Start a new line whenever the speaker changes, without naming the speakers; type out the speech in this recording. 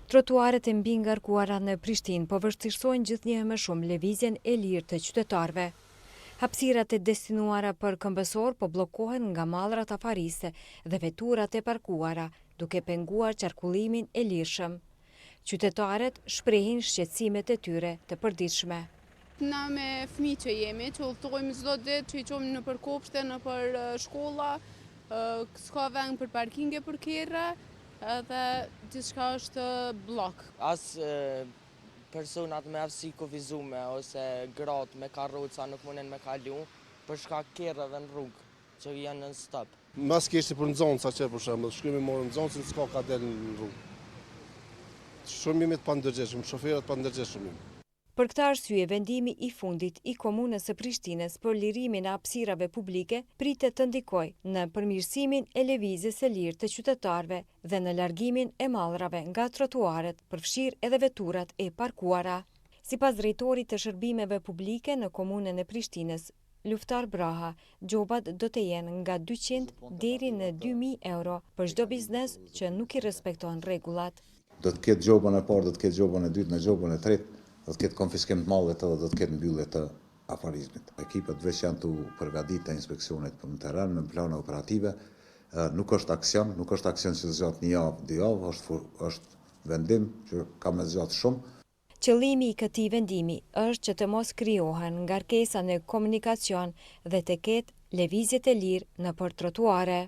Trotuaret e mbi ngarkuara në Prishtinë po vështirësojnë gjithnjëherë më shumë lëvizjen e lirë të qytetarëve. Hapësirat e destinuara për këmbësor po bllokohen nga mallrat afariste dhe veturat e parkuara, duke penguar qarkullimin e lirshëm. Qytetarët shprehin shqetësimet e tyre të përditshme.
Na me fëmijë që jemi, që udhtojmë çdo ditë, që i çomë në për kopshte, në për shkolla, s'ka vend për parkinge për kerra, edhe gjithçka është bllok.
As personat me aftësi kufizume ose gratë me karroca nuk munden me kalu për shkak kerrave në rrugë që janë në stop.
Mas kishte për nxonca që për shembull, shkrymi morën nxoncën, s'ka ka del në rrugë. Shumimit pa ndërgjegjshëm, shoferët pa ndërgjegjshëm.
Për këtë arsye, vendimi i fundit i komunës së Prishtinës për lirimin e hapësirave publike pritet të ndikojë në përmirësimin e lëvizjes së lirë të qytetarëve dhe në largimin e mallrave nga trotuaret, përfshirë edhe veturat e parkuara. Sipas drejtorit të shërbimeve publike në komunën e Prishtinës, Luftar Braha, gjobat do të jenë nga 200 deri në 2000 euro për çdo biznes që nuk i respekton rregullat.
Do të ketë gjobën e parë, do të ketë gjobën e dytë, në gjobën e tretë, do të ketë konfiskim të mallit dhe do të ketë mbyllje të afarizmit. Ekipet veç janë të përgatitur të inspeksionit për në terren, në plane operative. Nuk është aksion që zgjat një javë, 2 javë, është vendim që ka me zgjat shumë.
Qëllimi i këtij vendimi është që të mos krijohen ngarkesa në komunikacion dhe të ketë lëvizje të lirë nëpër trotuare.